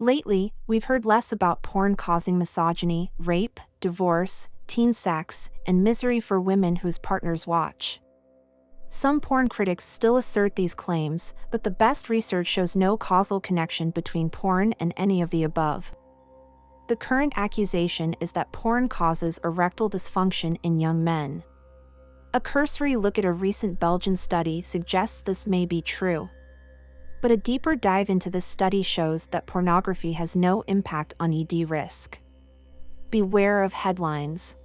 Lately, we've heard less about porn causing misogyny, rape, divorce, teen sex, and misery for women whose partners watch. Some porn critics still assert these claims, but the best research shows no causal connection between porn and any of the above. The current accusation is that porn causes erectile dysfunction in young men. A cursory look at a recent Belgian study suggests this may be true. But a deeper dive into this study shows that pornography has no impact on ED risk. Beware of headlines.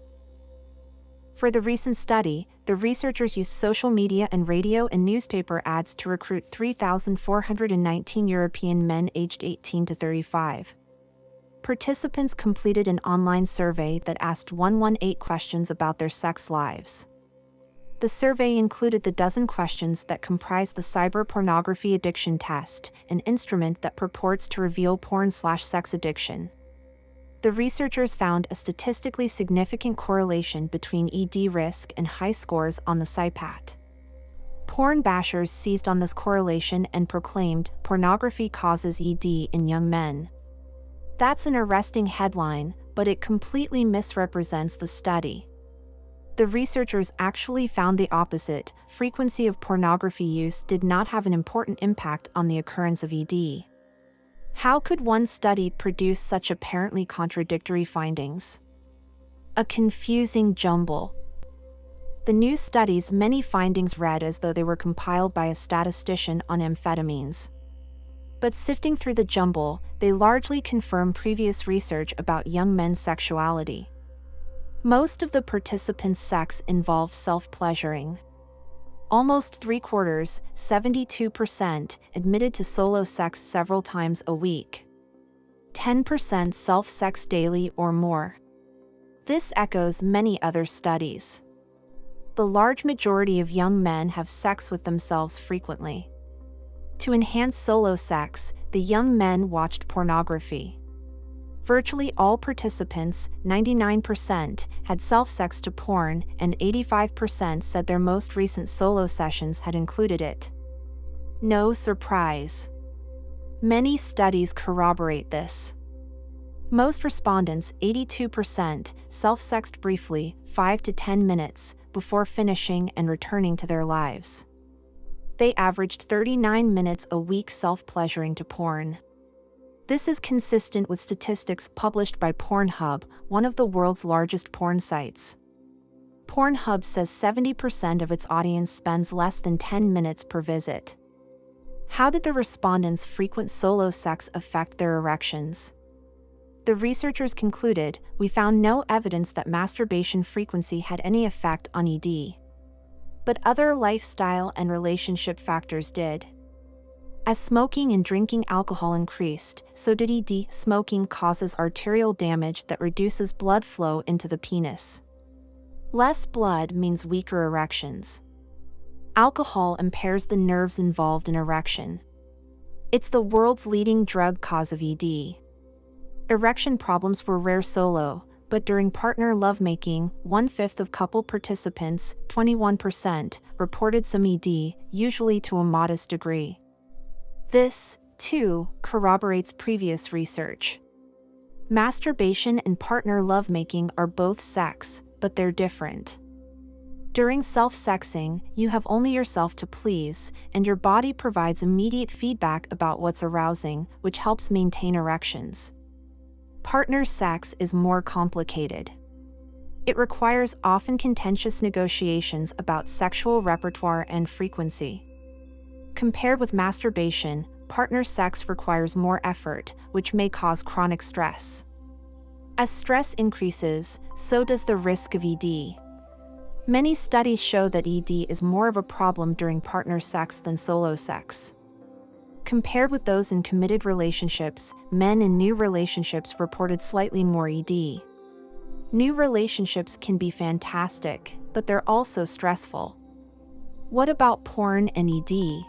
For the recent study, the researchers used social media and radio and newspaper ads to recruit 3,419 European men aged 18 to 35. Participants completed an online survey that asked 118 questions about their sex lives. The survey included the dozen questions that comprise the cyber pornography addiction test, an instrument that purports to reveal porn/sex addiction. The researchers found a statistically significant correlation between ED risk and high scores on the CyPAT. Porn bashers seized on this correlation and proclaimed, "Pornography causes ED in young men." That's an arresting headline, but it completely misrepresents the study. The researchers actually found the opposite. Frequency of pornography use did not have an important impact on the occurrence of ED. How could one study produce such apparently contradictory findings? A confusing jumble. The new study's many findings read as though they were compiled by a statistician on amphetamines. But sifting through the jumble, they largely confirm previous research about young men's sexuality. Most of the participants' sex involved self-pleasuring. Almost 3/4, 72%, admitted to solo sex several times a week. 10% self-sex daily or more. This echoes many other studies. The large majority of young men have sex with themselves frequently. To enhance solo sex, the young men watched pornography. Virtually all participants, 99%, had self-sex to porn, and 85% said their most recent solo sessions had included it. No surprise. Many studies corroborate this. Most respondents, 82%, self-sexed briefly, 5 to 10 minutes, before finishing and returning to their lives. They averaged 39 minutes a week self-pleasuring to porn. This is consistent with statistics published by Pornhub, one of the world's largest porn sites. Pornhub says 70% of its audience spends less than 10 minutes per visit. How did the respondents' frequent solo sex affect their erections? The researchers concluded, "We found no evidence that masturbation frequency had any effect on ED. But other lifestyle and relationship factors did." As smoking and drinking alcohol increased, so did ED. Smoking causes arterial damage that reduces blood flow into the penis. Less blood means weaker erections. Alcohol impairs the nerves involved in erection. It's the world's leading drug cause of ED. Erection problems were rare solo, but during partner lovemaking, 1/5 of couple participants, 21%, reported some ED, usually to a modest degree. This, too, corroborates previous research. Masturbation and partner lovemaking are both sex, but they're different. During self-sexing, you have only yourself to please, and your body provides immediate feedback about what's arousing, which helps maintain erections. Partner sex is more complicated. It requires often contentious negotiations about sexual repertoire and frequency. Compared with masturbation, partner sex requires more effort, which may cause chronic stress. As stress increases, so does the risk of ED. Many studies show that ED is more of a problem during partner sex than solo sex. Compared with those in committed relationships, men in new relationships reported slightly more ED. New relationships can be fantastic, but they're also stressful. What about porn and ED?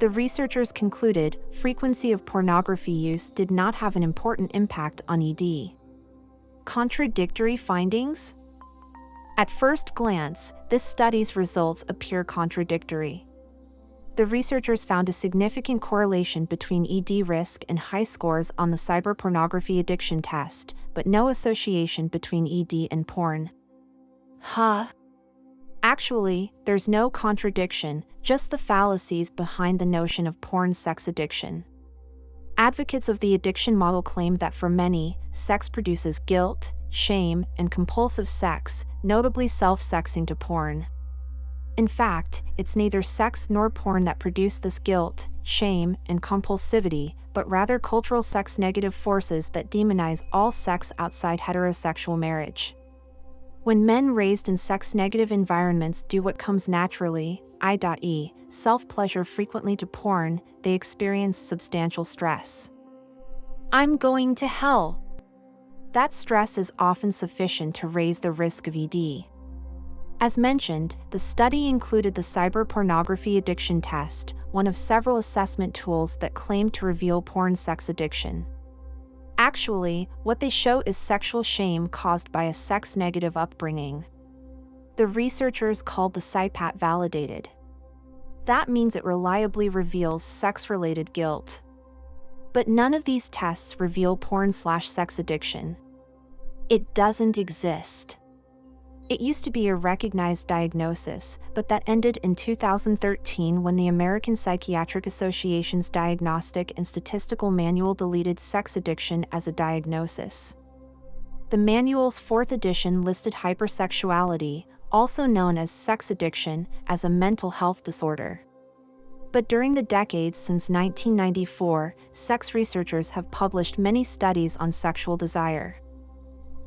The researchers concluded frequency of pornography use did not have an important impact on ED. Contradictory findings? At first glance, this study's results appear contradictory. The researchers found a significant correlation between ED risk and high scores on the cyberpornography addiction test, but no association between ED and porn. Actually, there's no contradiction, just the fallacies behind the notion of porn sex addiction. Advocates of the addiction model claim that for many, sex produces guilt, shame, and compulsive sex, notably self-sexing to porn. In fact, it's neither sex nor porn that produce this guilt, shame, and compulsivity, but rather cultural sex-negative forces that demonize all sex outside heterosexual marriage. When men raised in sex-negative environments do what comes naturally, i.e., self-pleasure frequently to porn, they experience substantial stress. I'm going to hell. That stress is often sufficient to raise the risk of ED. As mentioned, the study included the cyberpornography addiction test, one of several assessment tools that claim to reveal porn sex addiction. Actually, what they show is sexual shame caused by a sex-negative upbringing. The researchers called the SIPAT validated. That means it reliably reveals sex-related guilt. But none of these tests reveal porn/sex addiction. It doesn't exist. It used to be a recognized diagnosis, but that ended in 2013 when the American Psychiatric Association's Diagnostic and Statistical Manual deleted sex addiction as a diagnosis. The manual's fourth edition listed hypersexuality, also known as sex addiction, as a mental health disorder. But during the decades since 1994, sex researchers have published many studies on sexual desire.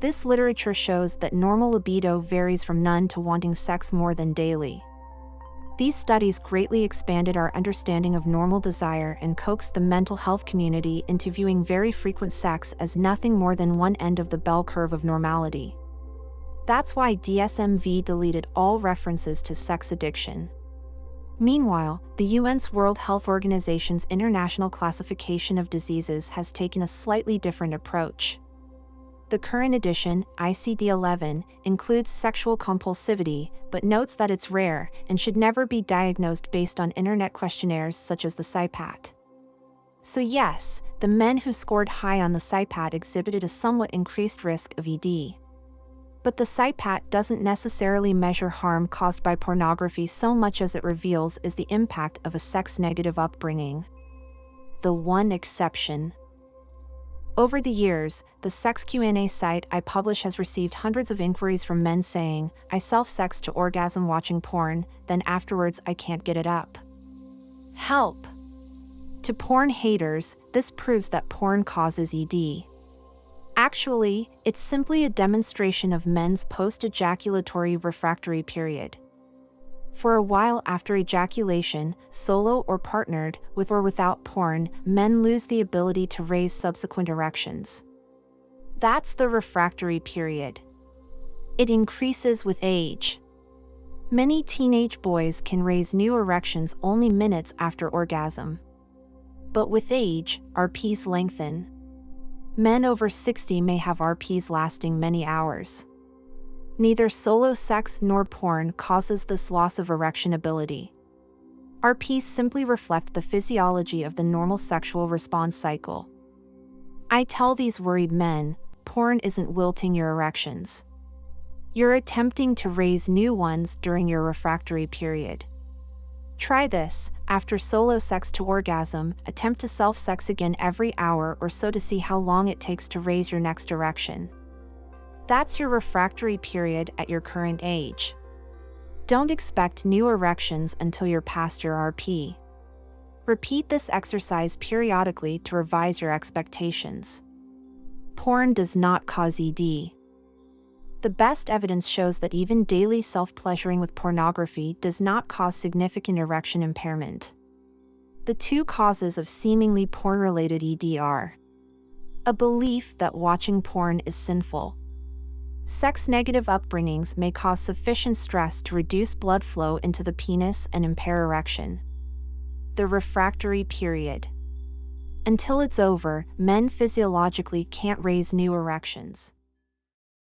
This literature shows that normal libido varies from none to wanting sex more than daily. These studies greatly expanded our understanding of normal desire and coaxed the mental health community into viewing very frequent sex as nothing more than one end of the bell curve of normality. That's why DSM-V deleted all references to sex addiction. Meanwhile, the UN's World Health Organization's International Classification of Diseases has taken a slightly different approach. The current edition, ICD-11, includes sexual compulsivity, but notes that it's rare and should never be diagnosed based on internet questionnaires such as the SIPAT. So yes, the men who scored high on the SIPAT exhibited a somewhat increased risk of ED. But the SIPAT doesn't necessarily measure harm caused by pornography so much as it reveals is the impact of a sex-negative upbringing. The one exception. Over the years, the sex Q&A site I publish has received hundreds of inquiries from men saying, I self-sex to orgasm watching porn, then afterwards I can't get it up. Help! To porn haters, this proves that porn causes ED. Actually, it's simply a demonstration of men's post-ejaculatory refractory period. For a while after ejaculation, solo or partnered, with or without porn, men lose the ability to raise subsequent erections. That's the refractory period. It increases with age. Many teenage boys can raise new erections only minutes after orgasm. But with age, RPs lengthen. Men over 60 may have RPs lasting many hours. Neither solo sex nor porn causes this loss of erection ability. RPs simply reflect the physiology of the normal sexual response cycle. I tell these worried men, porn isn't wilting your erections. You're attempting to raise new ones during your refractory period. Try this: after solo sex to orgasm, attempt to self-sex again every hour or so to see how long it takes to raise your next erection. That's your refractory period at your current age. Don't expect new erections until you're past your RP. Repeat this exercise periodically to revise your expectations. Porn does not cause ED. The best evidence shows that even daily self-pleasuring with pornography does not cause significant erection impairment. The two causes of seemingly porn-related ED are a belief that watching porn is sinful. Sex-negative upbringings may cause sufficient stress to reduce blood flow into the penis and impair erection. The refractory period. Until it's over, men physiologically can't raise new erections.